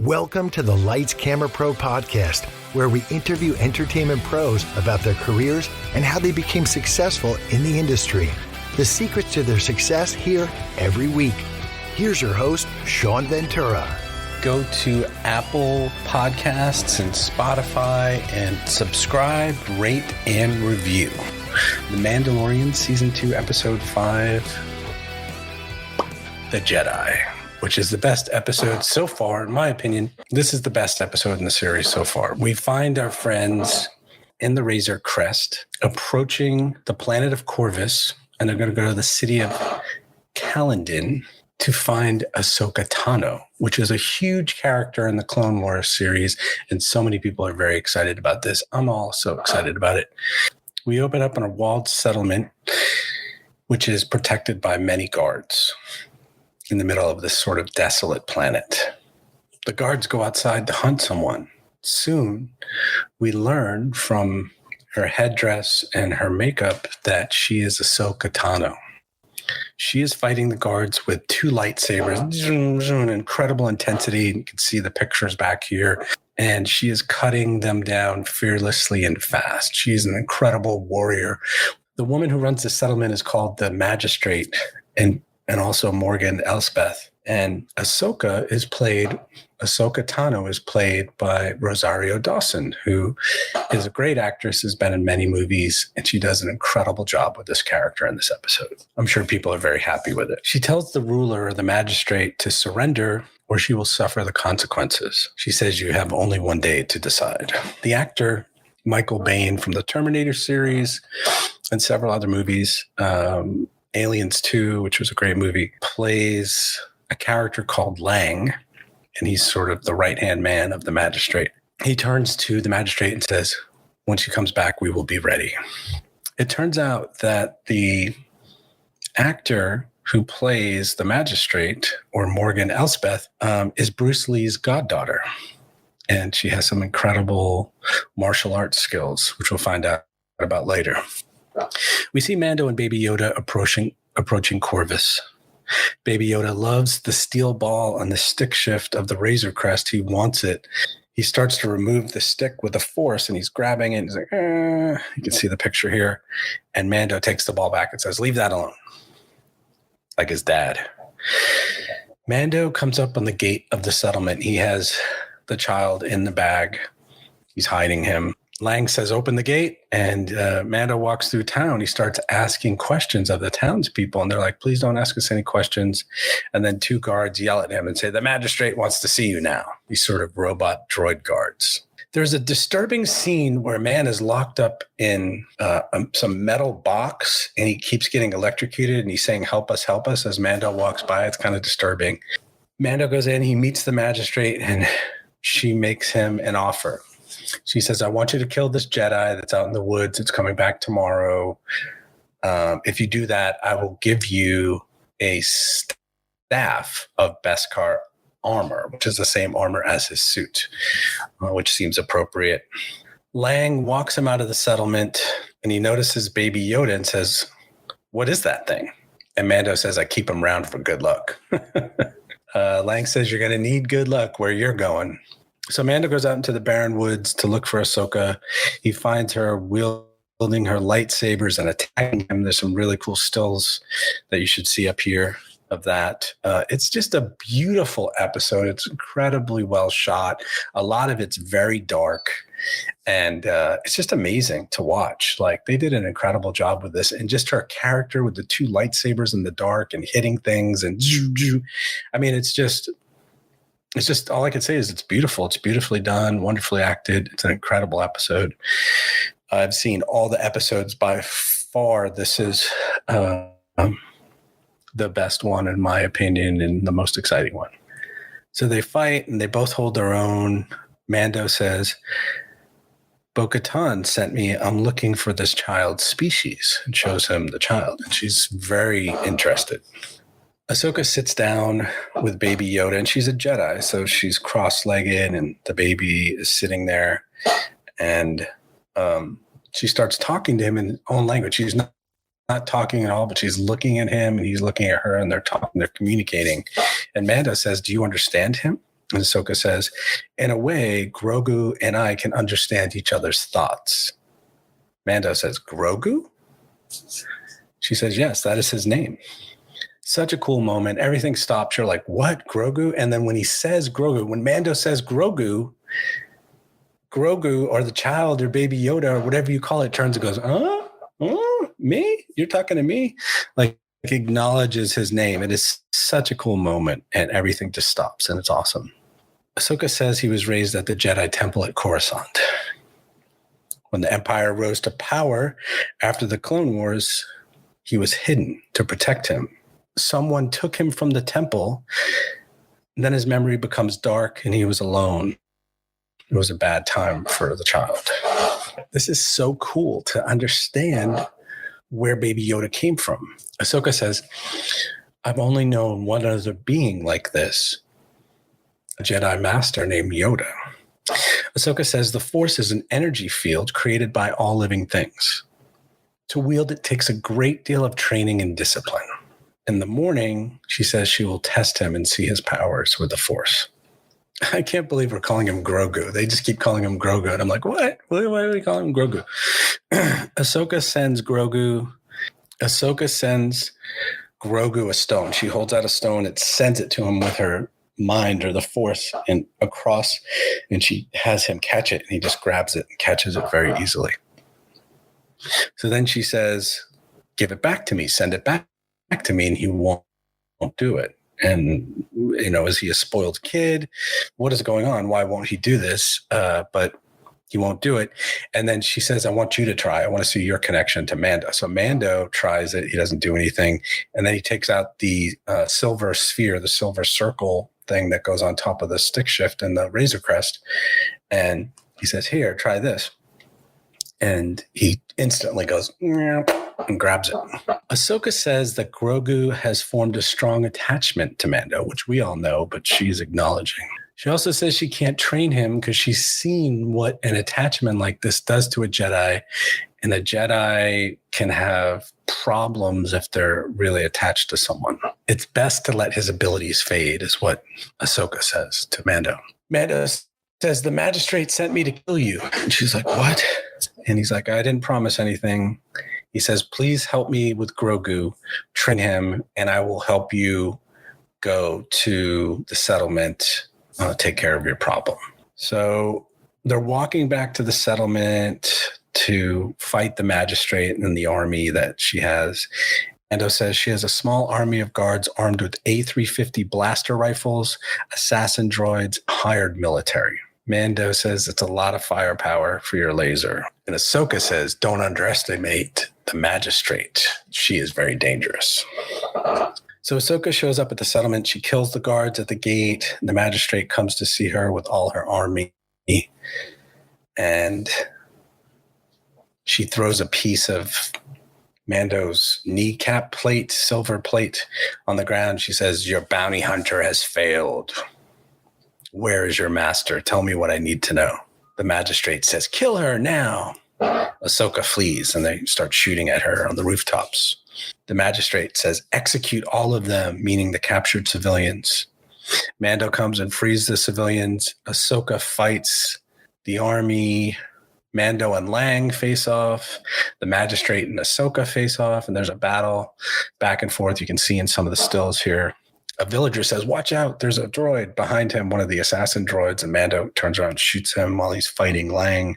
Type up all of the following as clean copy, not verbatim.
Welcome to the Lights Camera Pro podcast, where we interview entertainment pros about their careers and how they became successful in the industry. The secrets to their success here every week. Here's your host, Sean Ventura. Go to Apple Podcasts and Spotify and subscribe, rate, and review. The Mandalorian Season 2, Episode 5, The Jedi, which is the best episode so far, in my opinion. This is the best episode in the series so far. We find our friends in the Razor Crest approaching the planet of Corvus, and they're going to go to the city of Kalandin to find Ahsoka Tano, which is a huge character in the Clone Wars series, and so many people are very excited about this. I'm also excited about it. We open up in a walled settlement, which is protected by many guards in the middle of this sort of desolate planet. The guards go outside to hunt someone. Soon, we learn from her headdress and her makeup that she is Ahsoka Tano. She is fighting the guards with two lightsabers, incredible intensity. You can see the pictures back here. And she is cutting them down fearlessly and fast. She's an incredible warrior. The woman who runs the settlement is called the magistrate, and also Morgan Elsbeth. And Ahsoka Tano is played by Rosario Dawson, who is a great actress, has been in many movies, and she does an incredible job with this character in this episode. I'm sure people are very happy with it. She tells the ruler or the magistrate to surrender or she will suffer the consequences. She says you have only one day to decide. The actor, Michael Biehn from the Terminator series and several other movies, Aliens 2, which was a great movie, plays a character called Lang, and he's sort of the right-hand man of the magistrate. He turns to the magistrate and says, when she comes back, we will be ready. It turns out that the actor who plays the magistrate, or Morgan Elsbeth, is Bruce Lee's goddaughter. And she has some incredible martial arts skills, which we'll find out about later. We see Mando and Baby Yoda approaching Corvus. Baby Yoda loves the steel ball on the stick shift of the Razor Crest. He wants it. He starts to remove the stick with the force, and he's grabbing it. And he's like, You can see the picture here. And Mando takes the ball back and says, leave that alone. Like his dad. Mando comes up on the gate of the settlement. He has the child in the bag. He's hiding him. Lang says, open the gate, and Mando walks through town. He starts asking questions of the townspeople, and they're like, please don't ask us any questions. And then two guards yell at him and say, the magistrate wants to see you now. These sort of robot droid guards. There's a disturbing scene where a man is locked up in some metal box, and he keeps getting electrocuted, and he's saying, help us, as Mando walks by. It's kind of disturbing. Mando goes in, he meets the magistrate, and she makes him an offer. She says, I want you to kill this Jedi that's out in the woods. It's coming back tomorrow. If you do that, I will give you a staff of Beskar armor, which is the same armor as his suit, which seems appropriate. Lang walks him out of the settlement, and he notices Baby Yoda and says, what is that thing? And Mando says, I keep him around for good luck. Lang says, you're going to need good luck where you're going. So Mando goes out into the barren woods to look for Ahsoka. He finds her wielding her lightsabers and attacking him. There's some really cool stills that you should see up here of that. It's just a beautiful episode. It's incredibly well shot. A lot of it's very dark, and it's just amazing to watch. Like, they did an incredible job with this, and just her character with the two lightsabers in the dark and hitting things, and I mean, it's just all I can say is it's beautiful. It's beautifully done, wonderfully acted. It's an incredible episode. I've seen all the episodes. By far, this is the best one, in my opinion, and the most exciting one. So they fight, and they both hold their own. Mando says, Bo-Katan sent me. I'm looking for this child's species, and shows him the child. And she's very interested. Ahsoka sits down with Baby Yoda, and she's a Jedi, so she's cross-legged, and the baby is sitting there, and she starts talking to him in his own language. She's not talking at all, but she's looking at him, and he's looking at her, and they're talking, they're communicating. And Mando says, do you understand him? And Ahsoka says, in a way, Grogu and I can understand each other's thoughts. Mando says, Grogu? She says, yes, that is his name. Such a cool moment. Everything stops. You're like, what? Grogu? And then when he says Grogu, when Mando says Grogu or the child or baby Yoda or whatever you call it turns and goes, me? You're talking to me? Like acknowledges his name. It is such a cool moment and everything just stops and it's awesome. Ahsoka says he was raised at the Jedi Temple at Coruscant. When the Empire rose to power after the Clone Wars, he was hidden to protect him. Someone took him from the temple, and then his memory becomes dark and he was alone. It was a bad time for the child. This is so cool to understand where Baby Yoda came from. Ahsoka says, I've only known one other being like this, a Jedi master named Yoda. Ahsoka says the Force is an energy field created by all living things. To wield it takes a great deal of training and discipline. In the morning, she says she will test him and see his powers with the Force. I can't believe we're calling him Grogu. They just keep calling him Grogu. And I'm like, what? Why are we calling him Grogu? Ahsoka sends Grogu a stone. She holds out a stone. It sends it to him with her mind or the Force and across. And she has him catch it. And he just grabs it and catches it very easily. So then she says, give it back to me. Send it back to me. And he won't do it. And, is he a spoiled kid? What is going on? Why won't he do this? But he won't do it. And then she says, I want you to try. I want to see your connection to Mando. So Mando tries it. He doesn't do anything. And then he takes out the silver sphere, the silver circle thing that goes on top of the stick shift and the Razor Crest. And he says, here, try this. And he instantly goes and grabs it. Ahsoka says that Grogu has formed a strong attachment to Mando, which we all know, but she's acknowledging. She also says she can't train him because she's seen what an attachment like this does to a Jedi. And a Jedi can have problems if they're really attached to someone. It's best to let his abilities fade, is what Ahsoka says to Mando. Mando says, the magistrate sent me to kill you. And she's like, what? And he's like, I didn't promise anything. He says, please help me with Grogu, train him, and I will help you go to the settlement, take care of your problem. So they're walking back to the settlement to fight the magistrate and the army that she has. Mando says she has a small army of guards armed with A350 blaster rifles, assassin droids, hired military. Mando says it's a lot of firepower for your laser. And Ahsoka says, don't underestimate the magistrate. She is very dangerous. So Ahsoka shows up at the settlement. She kills the guards at the gate. The magistrate comes to see her with all her army. And she throws a piece of Mando's kneecap plate, silver plate, on the ground. She says, your bounty hunter has failed. Where is your master? Tell me what I need to know. The magistrate says, kill her now. Ahsoka flees and they start shooting at her on the rooftops. The magistrate says, execute all of them, meaning the captured civilians. Mando comes and frees the civilians. Ahsoka fights the army. Mando and Lang face off. The magistrate and Ahsoka face off, and there's a battle back and forth. You can see in some of the stills here. A villager says, watch out, there's a droid behind him, one of the assassin droids, and Mando turns around and shoots him while he's fighting Lang.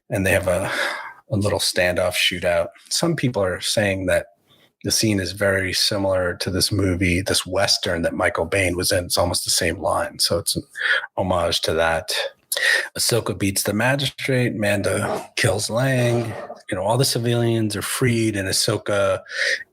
And they have a little standoff shootout. Some people are saying that the scene is very similar to this movie, this Western that Michael Biehn was in. It's almost the same line. So it's an homage to that. Ahsoka beats the magistrate. Mando kills Lang. All the civilians are freed, and Ahsoka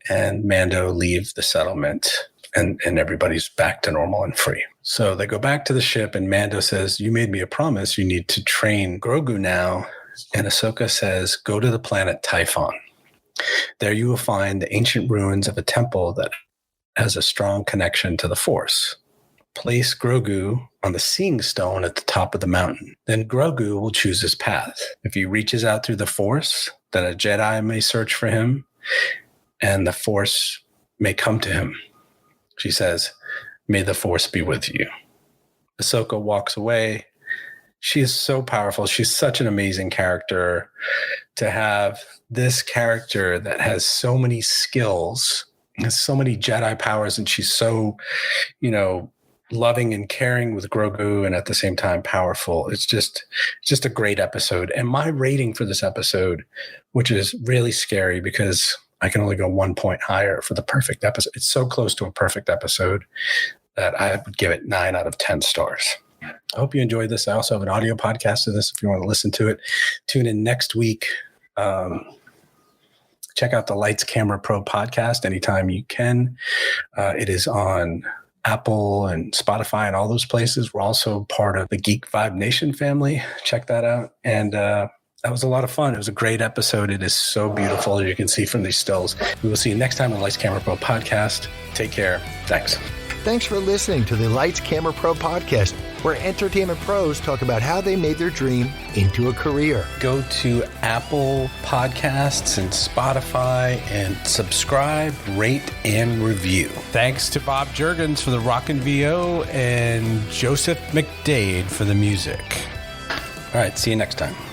and Mando leave the settlement. And everybody's back to normal and free. So they go back to the ship, and Mando says, you made me a promise. You need to train Grogu now. And Ahsoka says, go to the planet Typhon. There you will find the ancient ruins of a temple that has a strong connection to the Force. Place Grogu on the seeing stone at the top of the mountain. Then Grogu will choose his path. If he reaches out through the Force, then a Jedi may search for him, and the Force may come to him. She says, may the Force be with you. Ahsoka walks away. She is so powerful. She's such an amazing character. To have this character that has so many skills, has so many Jedi powers, and she's so, loving and caring with Grogu and at the same time powerful. It's just a great episode. And my rating for this episode, which is really scary because I can only go 1 point higher for the perfect episode. It's so close to a perfect episode that I would give it 9 out of 10 stars. I hope you enjoyed this. I also have an audio podcast of this if you want to listen to it. Tune in next week. Check out the Lights Camera Pro podcast anytime you can. It is on Apple and Spotify and all those places. We're also part of the Geek Vibe Nation family. Check that out. And that was a lot of fun. It was a great episode. It is so beautiful, as you can see from these stills. We will see you next time on Lights Camera Pro podcast. Take care. Thanks. Thanks for listening to the Lights Camera Pro podcast, where entertainment pros talk about how they made their dream into a career. Go to Apple Podcasts and Spotify and subscribe, rate, and review. Thanks to Bob Juergens for the Rockin' VO and Joseph McDade for the music. All right, see you next time.